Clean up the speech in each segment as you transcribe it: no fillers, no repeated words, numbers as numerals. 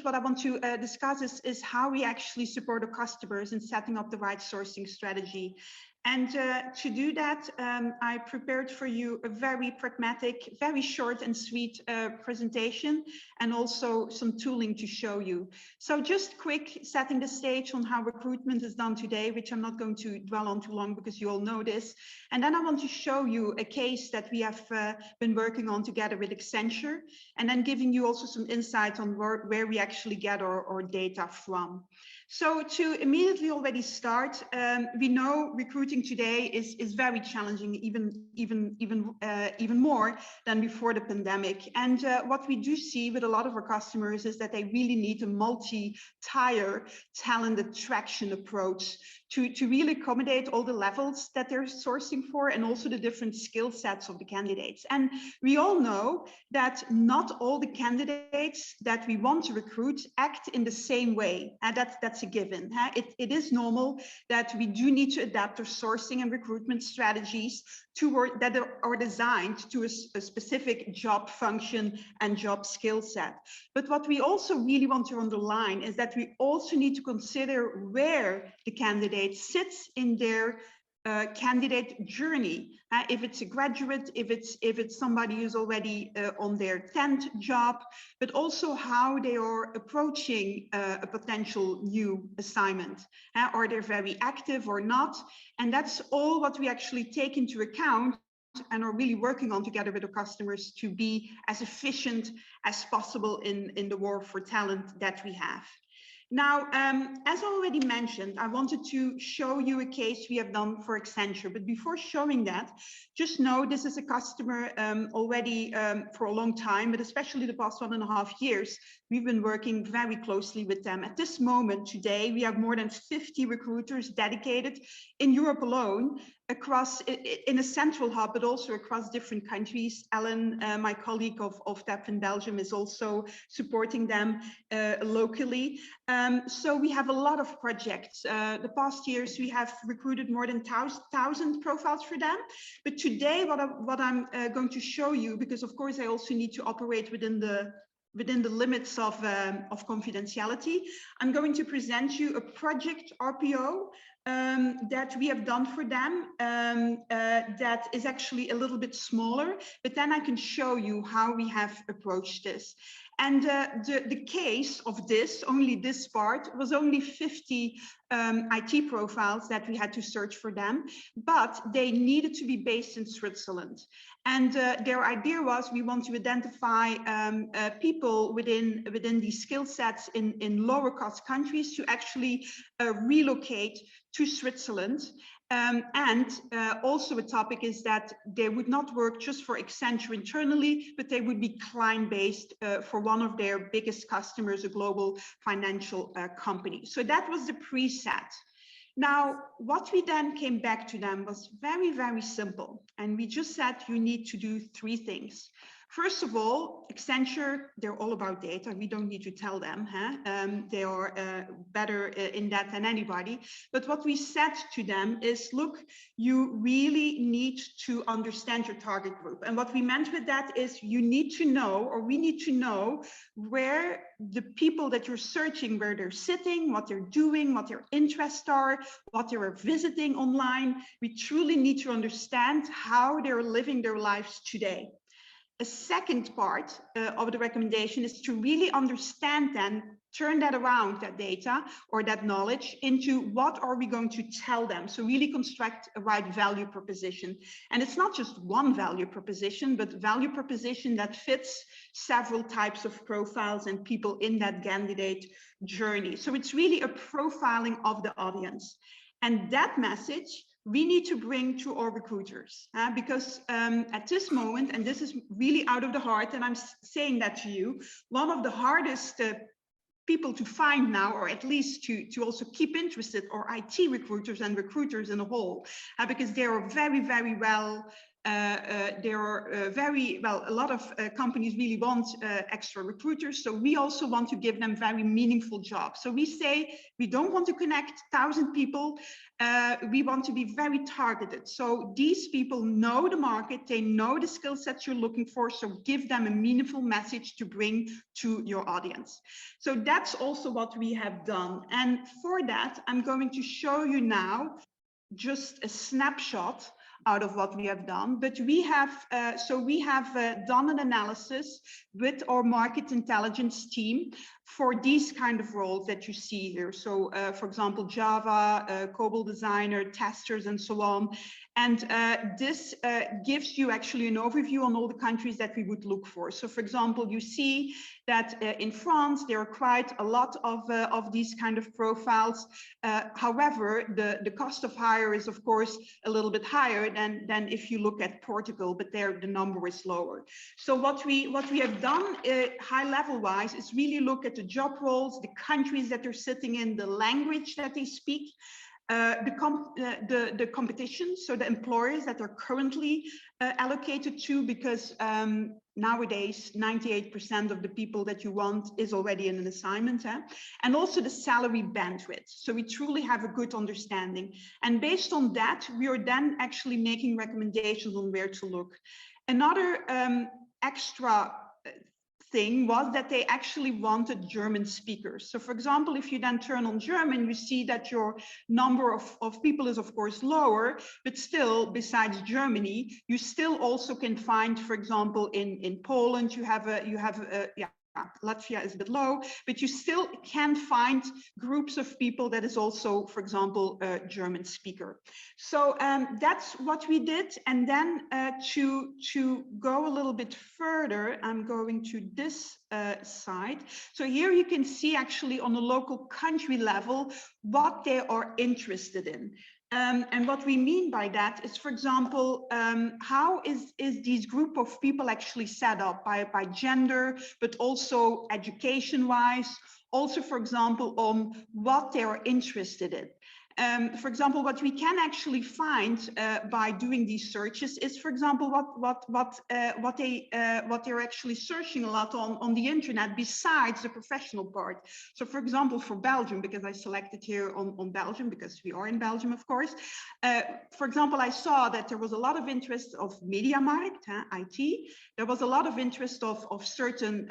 what I want to discuss is how we actually support our customers in setting up the right sourcing strategy. And to do that, I prepared for you a very pragmatic, very short and sweet presentation, and also some tooling to show you. So just quick setting the stage on how recruitment is done today, which I'm not going to dwell on too long because you all know this. And then I want to show you a case that we have been working on together with Accenture, and then giving you also some insight on where we actually get our data from. So to immediately already start, we know recruiting today is very challenging, even more than before the pandemic. And what we do see with a lot of our customers is that they really need a multi-tier talent attraction approach to really accommodate all the levels that they're sourcing for, and also the different skill sets of the candidates. And we all know that not all the candidates that we want to recruit act in the same way, and that's a given. It is normal that we do need to adapt our sourcing and recruitment strategies that are designed to a specific job function and job skill set. But what we also really want to underline is that we also need to consider where the candidate sits in their candidate journey. If it's a graduate, if it's somebody who's already on their 10th job, but also how they are approaching a potential new assignment. Are they very active or not? And that's all what we actually take into account and are really working on together with our customers to be as efficient as possible in the war for talent that we have. Now, as already mentioned, I wanted to show you a case we have done for Accenture. But before showing that, just know this is a customer already for a long time, but especially the past 1.5 years, we've been working very closely with them. At this moment today, we have more than 50 recruiters dedicated in Europe alone, across in a central hub, but also across different countries. Ellen, my colleague of TAP in Belgium, is also supporting them locally. So we have a lot of projects. The past years, we have recruited more than 1,000 profiles for them. But today, what I'm going to show you, because of course I also need to operate within the limits of confidentiality, I'm going to present you a project RPO that we have done for them that is actually a little bit smaller, but then I can show you how we have approached this. And the case of this, only this part, was only 50 IT profiles that we had to search for them, but they needed to be based in Switzerland. And their idea was, we want to identify people within these skill sets in lower cost countries to actually relocate to Switzerland. And also a topic is that they would not work just for Accenture internally, but they would be client-based for one of their biggest customers, a global financial company. So that was the preset. Now, what we then came back to them was very, very simple. And we just said, you need to do 3 things. First of all, Accenture, they're all about data. We don't need to tell them. They are better in that than anybody. But what we said to them is, look, you really need to understand your target group. And what we meant with that is, you need to know, or we need to know, where the people that you're searching, where they're sitting, what they're doing, what their interests are, what they are visiting online. We truly need to understand how they're living their lives today. A second part of the recommendation is to really understand then, turn that around, that data or that knowledge, into what are we going to tell them. So really construct a right value proposition. And it's not just one value proposition, but value proposition that fits several types of profiles and people in that candidate journey. So it's really a profiling of the audience. And that message we need to bring to our recruiters, because at this moment, and this is really out of the heart, and I'm saying that to you, one of the hardest people to find now, or at least to also keep interested, are IT recruiters and recruiters in a whole, because they are very, very well there are a lot of companies really want extra recruiters. So we also want to give them very meaningful jobs. So we say we don't want to connect 1,000 people. We want to be very targeted. So these people know the market, they know the skill sets you're looking for. So give them a meaningful message to bring to your audience. So that's also what we have done. And for that, I'm going to show you now just a snapshot out of what we have done, but we have done an analysis with our market intelligence team for these kind of roles that you see here. So for example, Java, COBOL designer, testers, and so on. And this gives you actually an overview on all the countries that we would look for. So for example, you see that in France, there are quite a lot of these kind of profiles. However, the cost of hire is of course a little bit higher than if you look at Portugal, but there the number is lower. So what we have done high level wise is really look at the job roles, the countries that they're sitting in, the language that they speak, the competition, so the employers that are currently allocated to, because nowadays 98% of the people that you want is already in an assignment, and also the salary bandwidth. So we truly have a good understanding. And based on that, we are then actually making recommendations on where to look. Another extra thing was that they actually wanted German speakers. So for example, if you then turn on German, you see that your number of people is of course lower, but still besides Germany, you still also can find, for example, in Poland, you have Latvia is a bit low, but you still can find groups of people that is also, for example, a German speaker. So that's what we did. And then to go a little bit further, I'm going to this side. So here you can see actually on a local country level what they are interested in. And what we mean by that is, for example, how is these group of people actually set up by gender, but also education-wise, also, for example, on what they are interested in. For example, what we can actually find by doing these searches is, for example, what they're actually searching a lot on the internet besides the professional part. So, for example, for Belgium, because I selected here on Belgium because we are in Belgium, of course. For example, I saw that there was a lot of interest of MediaMarkt, IT. There was a lot of interest of certain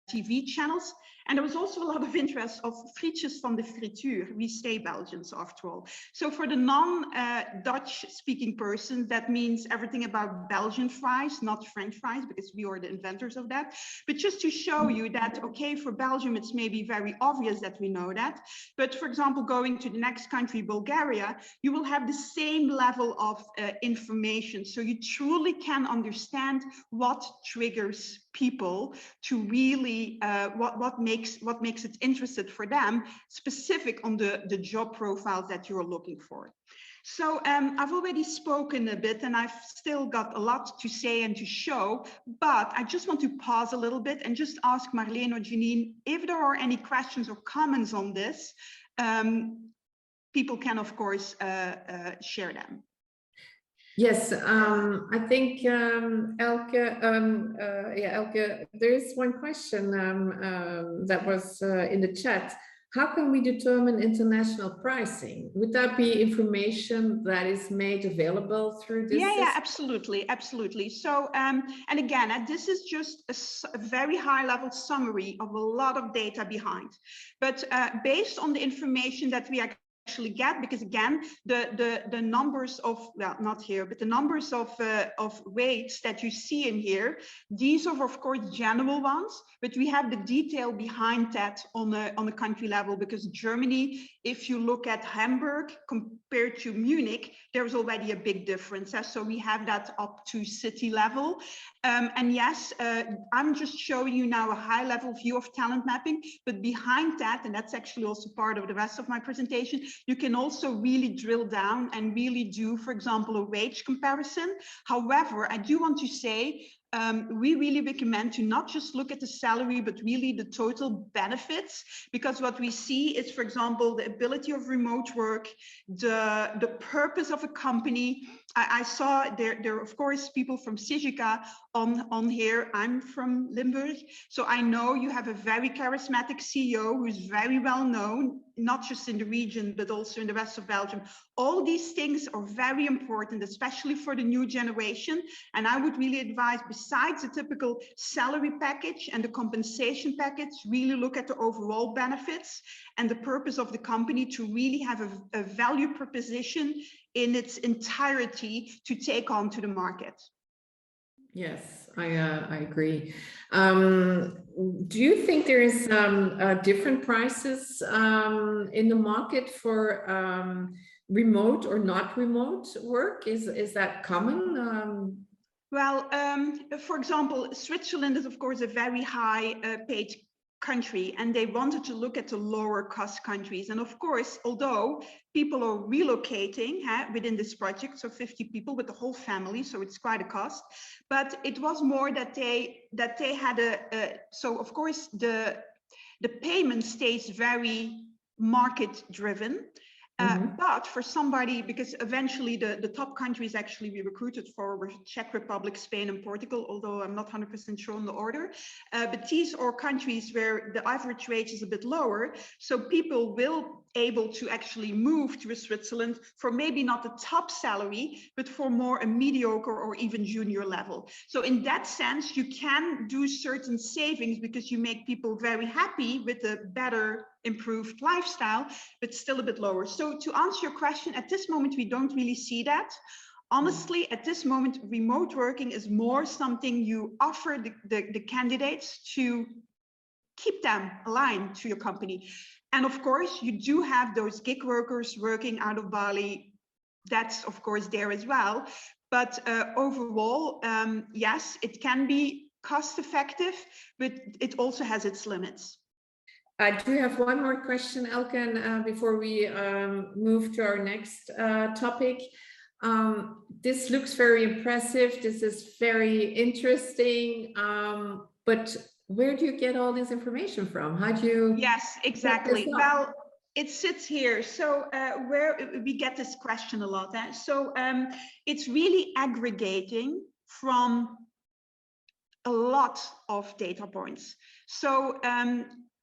TV channels. And there was also a lot of interest of frietjes van de frituur. We stay Belgians after all. So for the non-Dutch speaking persons, that means everything about Belgian fries, not French fries, because we are the inventors of that. But just to show you that, okay, for Belgium, it's maybe very obvious that we know that. But for example, going to the next country, Bulgaria, you will have the same level of information. So you truly can understand what triggers people to really, what makes it interested for them, specific on the job profiles that you're looking for. So I've already spoken a bit and I've still got a lot to say and to show, but I just want to pause a little bit and just ask Marleen or Janine if there are any questions or comments on this. People can, of course, share them. Yes, I think Elke, Elke, there is one question that was in the chat. How can we determine international pricing? Would that be information that is made available through this? Yeah, absolutely, absolutely. So, and again, this is just a very high level summary of a lot of data behind. But based on the information that we actually get, because again, the numbers of, well, not here, but the numbers of weights that you see in here, these are of course general ones, but we have the detail behind that on a country level, because Germany, if you look at Hamburg compared to Munich, there's already a big difference. So we have that up to city level. And yes, I'm just showing you now a high level view of talent mapping, but behind that, and that's actually also part of the rest of my presentation, you can also really drill down and really do, for example, a wage comparison. However, I do want to say, we really recommend to not just look at the salary, but really the total benefits, because what we see is, for example, the ability of remote work, the purpose of a company, I saw there of course people from Beschikken on here. I'm from Limburg, so I know you have a very charismatic CEO who's very well known, not just in the region but also in the rest of Belgium. All these things are very important, especially for the new generation. And I would really advise, besides the typical salary package and the compensation package, really look at the overall benefits and the purpose of the company to really have a value proposition in its entirety to take on to the market. Yes, I agree. Do you think there is different prices in the market for remote or not remote work? Is that common? Well, for example, Switzerland is of course a very high paid country, and they wanted to look at the lower cost countries. And of course, although people are relocating within this project, so 50 people with the whole family, so it's quite a cost, but it was more that they had so of course the payment stays very market driven. But for somebody, because eventually the top countries actually we recruited for were Czech Republic, Spain, and Portugal, although I'm not 100% sure on the order. But these are countries where the average wage is a bit lower. So people will able to actually move to Switzerland for maybe not the top salary, but for more a mediocre or even junior level. So in that sense, you can do certain savings because you make people very happy with a better improved lifestyle, but still a bit lower. So to answer your question, at this moment, we don't really see that. Honestly, at this moment, remote working is more something you offer the candidates to keep them aligned to your company. And of course, you do have those gig workers working out of Bali. That's of course there as well. But overall, yes, it can be cost effective, but it also has its limits. I do have one more question, Elke, and before we move to our next topic. This looks very impressive. This is very interesting. But where do you get all this information from? How do you? Yes, exactly. Well, it sits here. So where we get this question a lot. So it's really aggregating from a lot of data points. So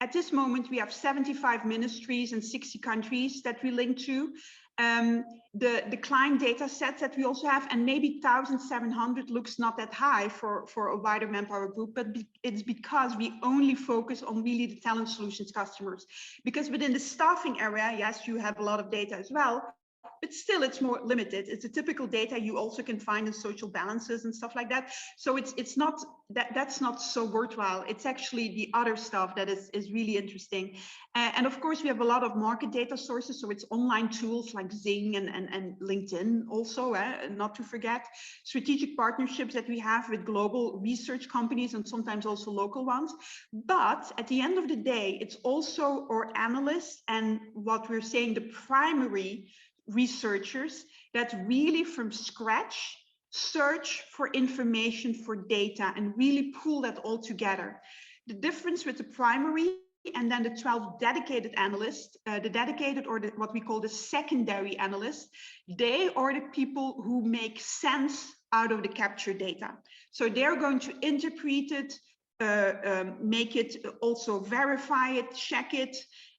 at this moment, we have 75 ministries and 60 countries that we link to. The client data sets that we also have, and maybe 1,700 looks not that high for a wider Manpower group, but it's because we only focus on really the talent solutions customers. Because within the staffing area, yes, you have a lot of data as well, but still it's more limited. It's a typical data you also can find in social balances and stuff like that. So it's not that's not so worthwhile. It's actually the other stuff that is really interesting. And of course, we have a lot of market data sources. So it's online tools like Zing and LinkedIn also, not to forget. Strategic partnerships that we have with global research companies and sometimes also local ones. But at the end of the day, it's also our analysts and what we're saying, the primary researchers that really from scratch search for information, for data, and really pull that all together. The difference with the primary and then the 12 dedicated analysts, the dedicated or what we call the secondary analysts, they are the people who make sense out of the captured data. So they're going to interpret it, make it also verify it, check it,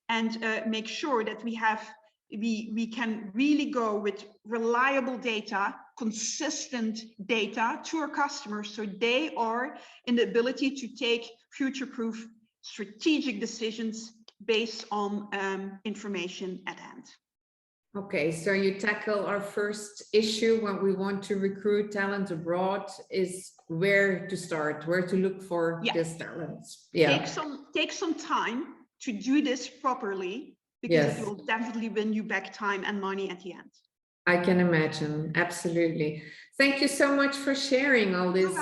and make sure that we can really go with reliable data, consistent data to our customers, so they are in the ability to take future-proof strategic decisions based on information at hand. Okay, so you tackle our first issue when we want to recruit talent abroad is where to start, where to look for this talent. Yeah. Take some time to do this properly, because it will definitely win you back time and money at the end. I can imagine. Absolutely. Thank you so much for sharing all this